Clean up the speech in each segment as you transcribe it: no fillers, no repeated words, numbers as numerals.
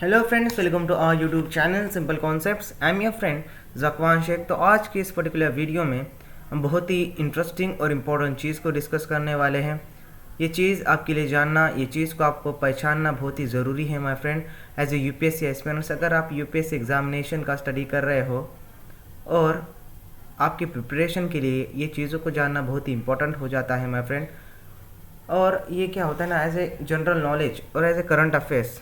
Hello friends, welcome to our YouTube channel simple concepts. I am your friend Zakwan Sheikh. तो आज की इस particular video में हम बहुत ही इंटरेस्टिंग और इम्पोर्टेंट चीज़ को डिस्कस करने वाले हैं। ये चीज़ आपके लिए जानना, ये चीज़ को आपको पहचानना बहुत ही ज़रूरी है my friend. As a UPSC aspirants, अगर आप यूपीएससी एग्जामिनेशन का स्टडी कर रहे हो और आपकी प्रिपरेशन के लिए ये चीज़ों को जानना बहुत ही इंपॉर्टेंट हो जाता है माय फ्रेंड। और ये क्या होता है ना, एज ए जनरल नॉलेज और एज ए करंट अफेयर्स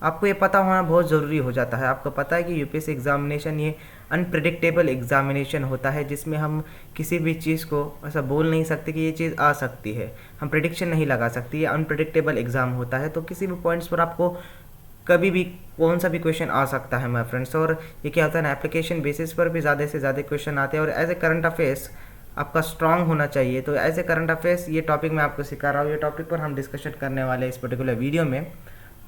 आपको ये पता होना बहुत ज़रूरी हो जाता है। आपको पता है कि यूपीएससी एग्जामिनेशन ये अनप्रेडिक्टेबल एग्जामिनेशन होता है, जिसमें हम किसी भी चीज़ को ऐसा बोल नहीं सकते कि ये चीज़ आ सकती है, हम प्रिडिक्शन नहीं लगा सकते। ये अनप्रेडिक्टेबल एग्ज़ाम होता है, तो किसी भी पॉइंट्स पर आपको कभी भी कौन सा भी क्वेश्चन आ सकता है माय फ्रेंड्स। और ये क्या होता है ना, एप्लीकेशन बेसिस पर भी ज़्यादा से ज़्यादा क्वेश्चन आते हैं। और एज ए करंट अफेयर्स आपका स्ट्रांग होना चाहिए। तो एज ए करंट अफेयर्स ये टॉपिक मैं आपको सिखा रहा हूँ, ये टॉपिक पर हम डिस्कशन करने वाले हैं इस पर्टिकुलर वीडियो में।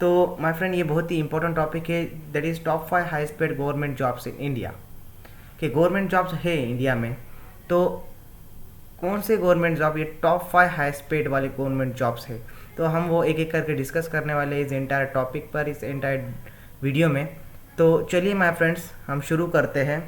तो माय फ्रेंड, ये बहुत ही इंपॉर्टेंट टॉपिक है, that is top 5 highest paid government jobs in India. कि गवर्नमेंट जॉब्स है इंडिया में, तो कौन से गवर्नमेंट जॉब ये टॉप 5 हाईएस्ट पेड वाले गवर्नमेंट जॉब्स है, तो हम वो एक एक करके डिस्कस करने वाले हैं इस एंटायर टॉपिक पर, इस एंटायर वीडियो में। तो चलिए माय फ्रेंड्स, हम शुरू करते हैं।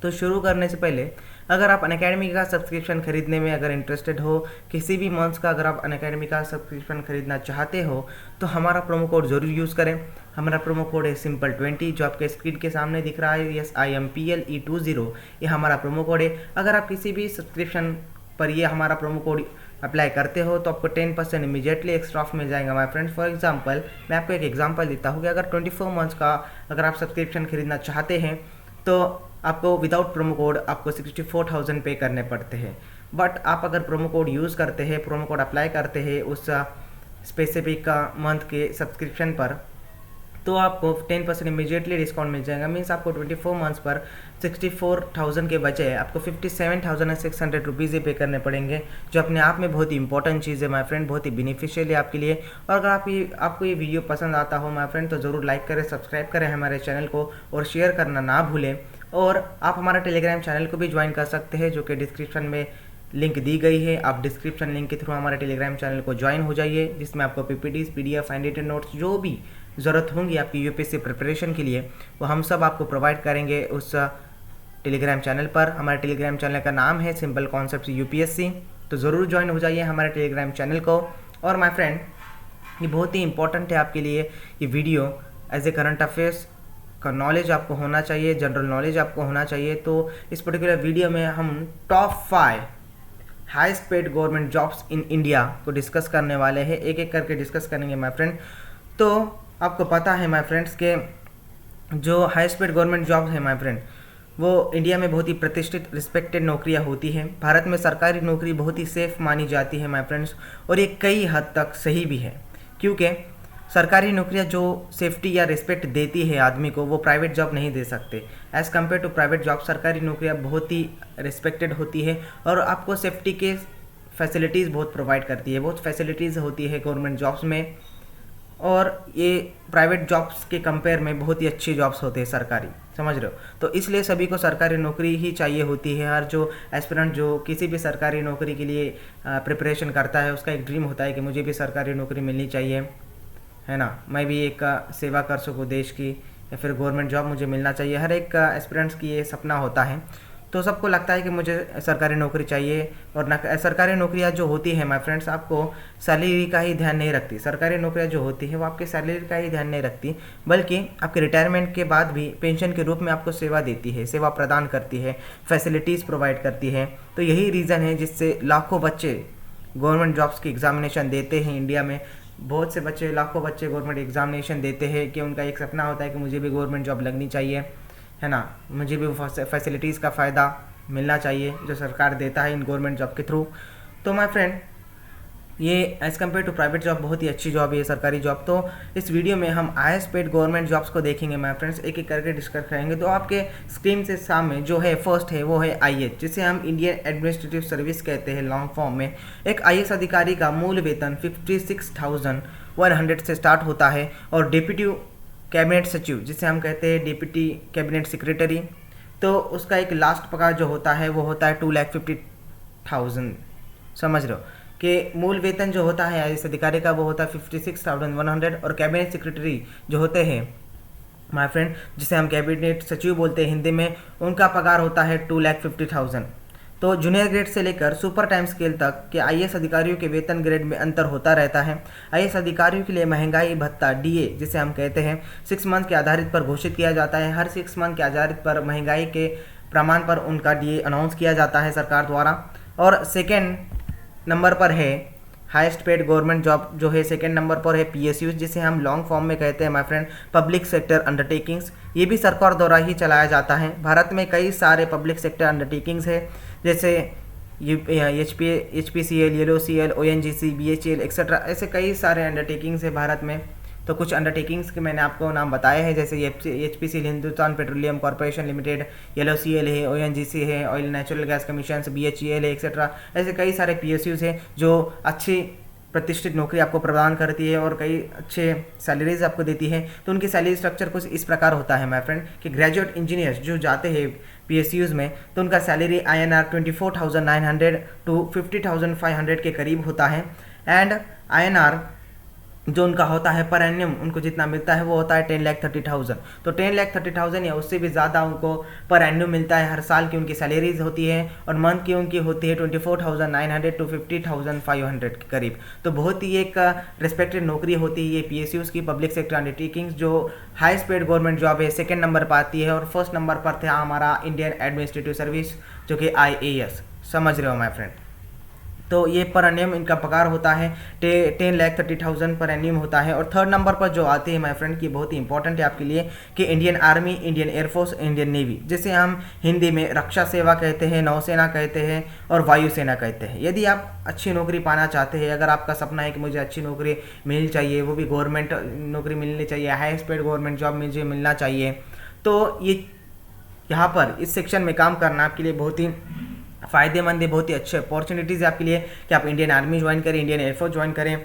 तो शुरू करने से पहले, अगर आप अनअकैडमी का सब्सक्रिप्शन खरीदने में अगर इंटरेस्टेड हो, किसी भी मंथ्स का अगर आप अनअकैडमी का सब्सक्रिप्शन खरीदना चाहते हो, तो हमारा प्रोमो कोड ज़रूर यूज़ करें। हमारा प्रोमो कोड है Simple20, जो आपके स्क्रीन के सामने दिख रहा है। SIMPLE20 ये हमारा प्रोमो कोड है। अगर आप किसी भी सब्सक्रिप्शन पर ये हमारा प्रोमो कोड अप्लाई करते हो तो आपको 10% इमीडिएटली एक्स्ट्रा ऑफ मिल जाएगा माय फ्रेंड्स। फॉर एग्जांपल, मैं आपको एक एग्जांपल देता हूँ कि अगर 24 मंथ्स का अगर आप सब्सक्रिप्शन खरीदना चाहते हैं, तो आपको विदाउट प्रोमो कोड आपको 64,000 पे करने पड़ते हैं। बट आप अगर प्रोमो कोड यूज़ करते हैं, प्रोमो कोड अप्लाई करते हैं उस स्पेसिफिक मंथ के सब्सक्रिप्शन पर, तो आपको 10% इमीडिएटली डिस्काउंट मिल जाएगा। मीन्स आपको 24 मंथ्स पर 64,000 के बजाय आपको 57,600 रुपीज़ ही पे करने पड़ेंगे, जो अपने आप में बहुत ही इंपॉर्टेंट चीज़ है माय फ्रेंड, बहुत ही बेनिफिशियल है आपके लिए। और अगर आपको ये वीडियो पसंद आता हो माय फ्रेंड, तो ज़रूर लाइक करें, सब्सक्राइब करें हमारे चैनल को और शेयर करना ना भूलें। और आप हमारा टेलीग्राम चैनल को भी ज्वाइन कर सकते हैं, जो कि डिस्क्रिप्शन में लिंक दी गई है। आप डिस्क्रिप्शन लिंक के थ्रू हमारे टेलीग्राम चैनल को ज्वाइन हो जाइए, जिसमें आपको PPTs, PDF, हैंडरिटन नोट्स जो भी ज़रूरत होंगी आपकी यूपीएससी प्रिपरेशन के लिए, वो हम सब आपको प्रोवाइड करेंगे उस टेलीग्राम चैनल पर। हमारे टेलीग्राम चैनल का नाम है सिंपल कॉन्सेप्ट्स यूपीएससी। तो ज़रूर ज्वाइन हो जाइए हमारे टेलीग्राम चैनल को। और माय फ्रेंड, ये बहुत ही इंपॉर्टेंट है आपके लिए ये video. As a current affairs का नॉलेज आपको होना चाहिए, जनरल नॉलेज आपको होना चाहिए। तो इस पर्टिकुलर वीडियो में हम top 5 highest paid government jobs in India को डिस्कस करने वाले हैं, एक एक करके डिस्कस करेंगे माय फ्रेंड। तो आपको पता है माय फ्रेंड्स के जो हाईएस्ट पेड गवर्नमेंट जॉब्स है माय फ्रेंड, वो इंडिया में बहुत ही प्रतिष्ठित रिस्पेक्टेड नौकरियां होती हैं। भारत में सरकारी नौकरी बहुत ही सेफ मानी जाती है माय फ्रेंड्स, और ये कई हद तक सही भी है, क्योंकि सरकारी नौकरियां जो सेफ्टी या रिस्पेक्ट देती है आदमी को, वो प्राइवेट जॉब नहीं दे सकते। As compare to private job, सरकारी नौकरियां बहुत ही रिस्पेक्टेड होती है और आपको सेफ्टी के फैसिलिटीज़ बहुत प्रोवाइड करती है। बहुत फैसिलिटीज़ होती है गवर्नमेंट जॉब्स में, और ये प्राइवेट जॉब्स के कंपेयर में बहुत ही अच्छी जॉब्स होते हैं सरकारी, समझ रहे हो। तो इसलिए सभी को सरकारी नौकरी ही चाहिए होती है। हर जो एस्पिरेंट जो किसी भी सरकारी नौकरी के लिए प्रिपरेशन करता है, उसका एक ड्रीम होता है कि मुझे भी सरकारी नौकरी मिलनी चाहिए, है ना, मैं भी एक सेवा कर सकूँ देश की, या फिर गवर्नमेंट जॉब मुझे मिलना चाहिए। हर एक एस्पिरेंट्स की ये सपना होता है। तो सबको लगता है कि मुझे सरकारी नौकरी चाहिए। और सरकारी नौकरियां जो होती है माय फ्रेंड्स, आपको सैलरी का ही ध्यान नहीं रखती। सरकारी नौकरियां जो होती है वो आपके सैलरी का ही ध्यान नहीं रखती, बल्कि आपके रिटायरमेंट के बाद भी पेंशन के रूप में आपको सेवा देती है, सेवा प्रदान करती है, फैसिलिटीज़ प्रोवाइड करती है। तो यही रीज़न है जिससे लाखों बच्चे गवर्नमेंट जॉब्स की एग्जामिनेशन देते हैं इंडिया में। बहुत से बच्चे, लाखों बच्चे गवर्नमेंट एग्जामिनेशन देते हैं कि उनका एक सपना होता है कि मुझे भी गवर्नमेंट जॉब लगनी चाहिए, है ना, मुझे भी फैसिलिटीज़ का फ़ायदा मिलना चाहिए जो सरकार देता है इन गवर्नमेंट जॉब के थ्रू। तो माय फ्रेंड, ये as compare to private job बहुत ही अच्छी जॉब है ये सरकारी जॉब। तो इस वीडियो में हम हाईएस्ट पेड गवर्नमेंट जॉब्स को देखेंगे माय फ्रेंड्स, एक एक करके डिस्कस करेंगे। तो आपके स्क्रीन से सामने जो है फर्स्ट है वो है IAS, जिसे हम इंडियन एडमिनिस्ट्रेटिव सर्विस कहते हैं लॉन्ग फॉर्म में। एक IAS अधिकारी का मूल वेतन 56,100 से स्टार्ट होता है, और डिप्टी कैबिनेट सचिव, जिसे हम कहते हैं डिप्टी कैबिनेट सेक्रेटरी, तो उसका एक लास्ट पगार जो होता है वो होता है 2,50,000। समझ रहे हो कि मूल वेतन जो होता है IAS अधिकारी का वो होता है 56,100, और कैबिनेट सेक्रेटरी जो होते हैं माय फ्रेंड, जिसे हम कैबिनेट सचिव बोलते हैं हिंदी में, उनका पगार होता है 2,50,000। तो जूनियर ग्रेड से लेकर सुपर टाइम स्केल तक के आईएएस अधिकारियों के वेतन ग्रेड में अंतर होता रहता है। आईएएस अधिकारियों के लिए महंगाई भत्ता डीए जिसे हम कहते हैं 6 मंथ के आधारित पर घोषित किया जाता है। हर 6 मंथ के आधारित पर महंगाई के प्रमाण पर उनका डीए अनाउंस किया जाता है सरकार द्वारा। और सेकेंड नंबर पर है हाईएस्ट पेड गवर्नमेंट जॉब, जो है सेकेंड नंबर पर है पीएसयूज, जिसे हम लॉन्ग फॉर्म में कहते हैं my friend public sector undertakings. ये भी सरकार द्वारा ही चलाया जाता है। भारत में कई सारे पब्लिक सेक्टर अंडरटेकिंग्स है, जैसे HPCL, LOCL, ONGC, BHEL etcetera, ऐसे कई सारे अंडरटेकिंग्स है भारत में। तो कुछ अंडरटेकिंग्स के मैंने आपको नाम बताए हैं, जैसे HPCL Hindustan petroleum corporation limited, LOCL है, ONGC है, oil natural gas commission, BHEL है एक्सेट्रा। ऐसे कई सारे PSUs हैं जो अच्छी प्रतिष्ठित नौकरी आपको प्रदान करती है और कई अच्छे सैलरीज आपको देती है। तो उनकी सैलरी स्ट्रक्चर कुछ इस प्रकार होता है माय फ्रेंड कि ग्रेजुएट इंजीनियर्स जो जाते हैं PSUs में, तो उनका सैलरी INR 24,900 to 50,500 के करीब होता है। एंड INR जो उनका होता है पर एन्युम उनको जितना मिलता है वो होता है 10,30,000। तो 10,30,000 या उससे भी ज़्यादा उनको पर एन्युम मिलता है हर साल की उनकी सैलरीज होती है। और मंथ की उनकी होती है 24,900 to 50,500 के करीब। तो बहुत ही एक रिस्पेक्टेड नौकरी होती है ये PSUs की, पब्लिक सेक्टर अंडरटेकिंग्स, जो हाईएस्ट पेड गवर्नमेंट जॉब है, सेकेंड नंबर पर आती है। और फर्स्ट नंबर पर था हमारा इंडियन एडमिनिस्ट्रेटिव सर्विस, जो कि IAS, समझ रहे हो माय फ्रेंड। तो ये पर एनियम इनका पगार होता है 10,30,000 पर एनियम होता है। और थर्ड नंबर पर जो आते हैं माय फ्रेंड की बहुत ही इंपॉर्टेंट है आपके लिए कि Indian army, Indian air force, Indian navy, जिसे हम हिंदी में रक्षा सेवा कहते हैं, नौसेना कहते हैं और वायुसेना कहते हैं। यदि आप अच्छी नौकरी पाना चाहते हैं, अगर आपका सपना है कि मुझे अच्छी नौकरी मिलनी चाहिए, वो भी गवर्नमेंट नौकरी मिलनी चाहिए, हाईएस्ट पेड गवर्नमेंट जॉब मुझे मिलना चाहिए, तो ये यहाँ पर इस सेक्शन में काम करना आपके लिए बहुत ही फ़ायदेमंद है, बहुत ही अच्छे अपॉर्चुनिटीज़ है आपके लिए कि आप इंडियन आर्मी ज्वाइन करें, इंडियन एयरफोर्स ज्वाइन करें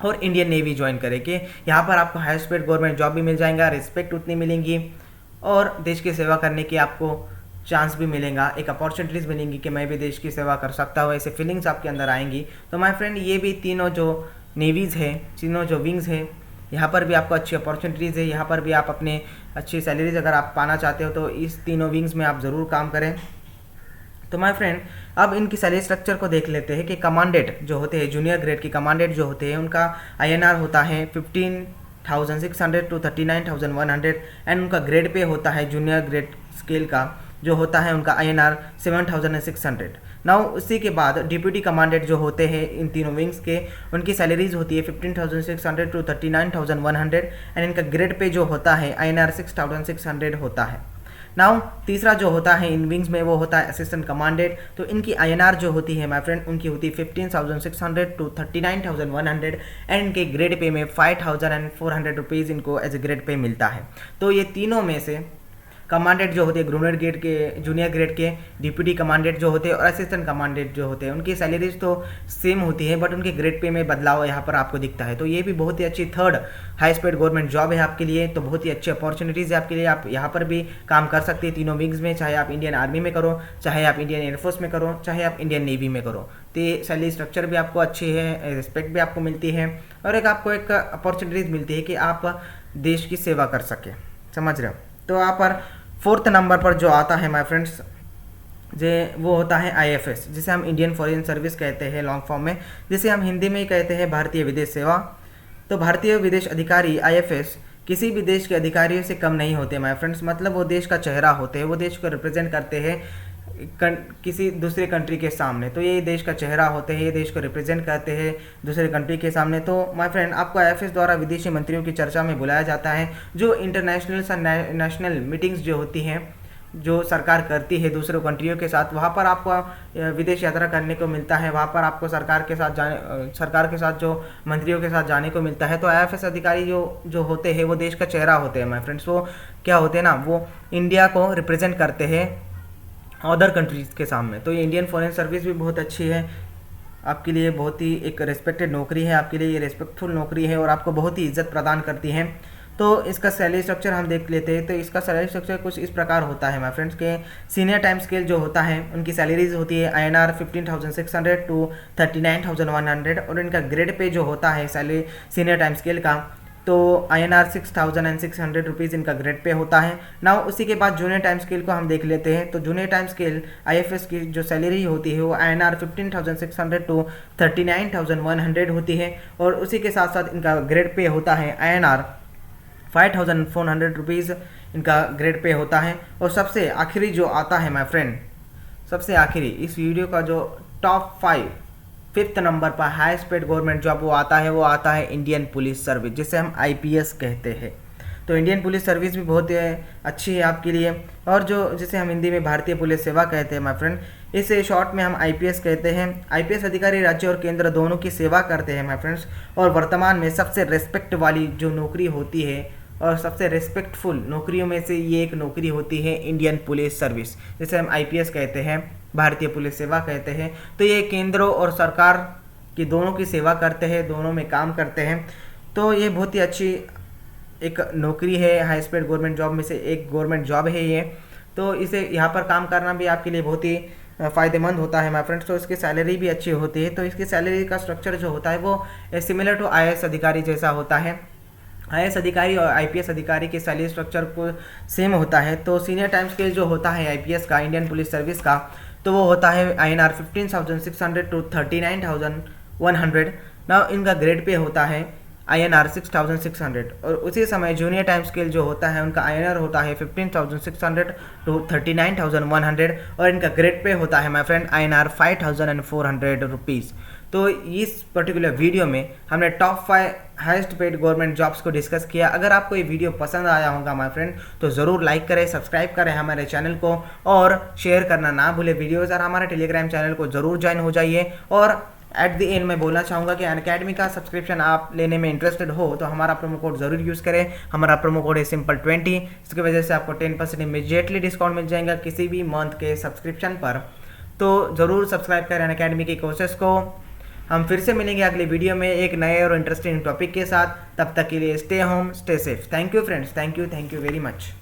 और इंडियन नेवी ज्वाइन करें, कि यहाँ पर आपको हाईएस्ट पेड गवर्नमेंट जॉब भी मिल जाएगा, रिस्पेक्ट उतनी मिलेंगी और देश की सेवा करने की आपको चांस भी मिलेगा, एक अपॉर्चुनिटीज़ मिलेंगी कि मैं भी देश की सेवा कर सकता हूँ, ऐसे फीलिंग्स आपके अंदर आएंगी। तो माय फ्रेंड, ये भी तीनों जो नेवीज़ है, तीनों जो विंग्स है, यहाँ पर भी आपको अच्छी अपॉर्चुनिटीज़ है। यहाँ पर भी आप अपने अच्छी सैलरीज अगर आप पाना चाहते हो तो इस तीनों विंग्स में आप ज़रूर काम करें। तो माय फ्रेंड, अब इनकी सैलरी स्ट्रक्चर को देख लेते हैं कि कमांडेट जो होते हैं, जूनियर ग्रेड के कमांडेट जो होते हैं, उनका INR होता है 15,600 to 39,100 एंड उनका ग्रेड पे होता है जूनियर ग्रेड स्केल का जो होता है उनका INR 7,600। नाउ उसी के बाद डिप्यूटी कमांडेट जो होते हैं इन तीनों विंग्स के, उनकी सैलरीज होती है 15,600 to 39,100 एंड इनका ग्रेड पे जो होता है INR 6,600 होता है। नाउ तीसरा जो होता है इन विंग्स में वो होता है असिस्टेंट कमांडेट। तो इनकी INR जो होती है माय फ्रेंड, उनकी होती है 15,600 to 39,100 एंड इनके ग्रेड पे में 5,400 रुपीज़ इनको एज ए ग्रेड पे मिलता है। तो ये तीनों में से कमांडेट जो होते हैं, जूनियर ग्रेड के, जूनियर ग्रेड के, डिप्यूटी कमांडेट जो होते हैं और असिस्टेंट कमांडेट जो होते हैं, उनकी सैलरीज तो सेम होती है बट उनके ग्रेड पे में बदलाव यहाँ पर आपको दिखता है। तो ये भी बहुत ही अच्छी third highest paid government job है आपके लिए। तो बहुत ही अच्छी अपॉर्चुनिटीज़ है आपके लिए, आप यहाँ पर भी काम कर सकते हैं तीनों विंग्स में, चाहे आप इंडियन आर्मी में करो, चाहे आप इंडियन एयरफोर्स में करो, चाहे आप इंडियन नेवी में करो। तो ये सैलरी स्ट्रक्चर भी आपको अच्छी है, रिस्पेक्ट भी आपको मिलती है और एक आपको एक अपॉर्चुनिटीज़ मिलती है कि आप देश की सेवा कर सकें, समझ रहे हो। तो यहाँ पर फोर्थ नंबर पर जो आता है माय फ्रेंड्स, वो होता है IFS, जिसे हम इंडियन फॉरेन सर्विस कहते हैं लॉन्ग फॉर्म में, जिसे हम हिंदी में ही कहते हैं भारतीय विदेश सेवा। तो भारतीय विदेश अधिकारी IFS किसी भी देश के अधिकारियों से कम नहीं होते माय फ्रेंड्स, मतलब वो देश का चेहरा होते हैं, वो देश को रिप्रेजेंट करते हैं किसी दूसरे कंट्री के सामने। तो ये देश का चेहरा होते हैं, ये देश को रिप्रेजेंट करते हैं दूसरे कंट्री के सामने। तो माय फ्रेंड, आपको IFS द्वारा विदेशी मंत्रियों की चर्चा में बुलाया जाता है। जो इंटरनेशनल नेशनल मीटिंग्स जो होती हैं, जो सरकार करती है दूसरे कंट्रियों के साथ, वहाँ पर आपको विदेश यात्रा करने को मिलता है, वहाँ पर आपको सरकार के साथ जो मंत्रियों के साथ जाने को मिलता है। तो IFS अधिकारी जो होते हैं वो देश का चेहरा होते हैं माय फ्रेंड्स। वो क्या होते हैं ना, वो इंडिया को रिप्रेजेंट करते हैं अदर कंट्रीज़ के सामने। तो ये इंडियन फॉरेन सर्विस भी बहुत अच्छी है आपके लिए, बहुत ही एक रिस्पेक्टेड नौकरी है आपके लिए, ये रिस्पेक्टफुल नौकरी है और आपको बहुत ही इज्जत प्रदान करती है। तो इसका सैलरी स्ट्रक्चर हम देख लेते हैं। तो इसका सैलरी स्ट्रक्चर कुछ इस प्रकार होता है माय फ्रेंड्स के सीनियर टाइम स्केल जो होता है, उनकी सैलरीज होती है INR 15,600 to 39,100 और इनका ग्रेड पे जो होता है सैलरी सीनियर टाइम स्केल का तो INR 6,600 रुपीज़ इनका ग्रेड पे होता है ना। उसी के बाद जूनियर टाइम स्केल को हम देख लेते हैं। तो जूनियर टाइम स्केल IFS की जो सैलरी होती है वो INR 15,600 टू 39,100 होती है, और उसी के साथ साथ इनका ग्रेड पे होता है INR 5,400 रुपीज़ इनका ग्रेड पे होता है। और सबसे आखिरी जो आता है माय फ्रेंड, सबसे आखिरी इस वीडियो का जो टॉप 5th नंबर पर हाईएस्ट पेड गवर्नमेंट जॉब वो आता है इंडियन पुलिस सर्विस, जिसे हम IPS कहते हैं। तो इंडियन पुलिस सर्विस भी बहुत अच्छी है आपके लिए, और जो जिसे हम हिंदी में भारतीय पुलिस सेवा कहते हैं माय फ्रेंड, इसे शॉर्ट में हम IPS कहते हैं। IPS अधिकारी राज्य और केंद्र दोनों की सेवा करते हैं माय फ्रेंड्स, और वर्तमान में सबसे रेस्पेक्ट वाली जो नौकरी होती है और सबसे रिस्पेक्टफुल नौकरियों में से ये एक नौकरी होती है इंडियन पुलिस सर्विस, जिसे हम IPS कहते हैं, भारतीय पुलिस सेवा कहते हैं। तो ये केंद्रों और सरकार की दोनों की सेवा करते हैं, दोनों में काम करते हैं। तो ये बहुत ही अच्छी एक नौकरी है, हाईएस्ट पेड गवर्नमेंट जॉब में से एक गवर्नमेंट जॉब है ये। तो इसे यहाँ पर काम करना भी आपके लिए बहुत ही फ़ायदेमंद होता है माय फ्रेंड्स। तो इसकी सैलरी भी अच्छी होती है। तो इसकी सैलरी का स्ट्रक्चर जो होता है वो सिमिलर टू IAS अधिकारी जैसा होता है। IAS अधिकारी और IPS अधिकारी के सैलरी स्ट्रक्चर को सेम होता है। तो सीनियर टाइम स्केल जो होता है IPS का, इंडियन पुलिस सर्विस का, तो वो होता है INR 15,600 टू 39,100 ना। इनका ग्रेड पे होता है INR 6,600, और उसी समय जूनियर टाइम स्केल जो होता है उनका INR होता है 15,600 टू 39,100, और इनका ग्रेड पे होता है माय फ्रेंड INR 5,400 रुपीज़। तो इस पर्टिकुलर वीडियो में हमने top 5 highest paid government jobs को डिस्कस किया। अगर आपको ये वीडियो पसंद आया होगा माय फ्रेंड तो ज़रूर लाइक करें, सब्सक्राइब करें हमारे चैनल को, और शेयर करना ना भूलें वीडियोज़, और हमारे टेलीग्राम चैनल को ज़रूर ज्वाइन हो जाइए। और एट द एंड मैं बोलना चाहूँगा कि अनअकैडमी का सब्सक्रिप्शन आप लेने में इंटरेस्टेड हो तो हमारा प्रोमो कोड ज़रूर यूज़ करें। हमारा प्रोमो कोड है Simple20। इसकी वजह से आपको 10% इमीडिएटली डिस्काउंट मिल जाएगा किसी भी मंथ के सब्सक्रिप्शन पर। तो ज़रूर सब्सक्राइब करें अनअकैडमी की कोर्सेज़ को। हम फिर से मिलेंगे अगले वीडियो में एक नए और इंटरेस्टिंग टॉपिक के साथ। तब तक के लिए stay home, stay safe. Thank you friends, thank you very much.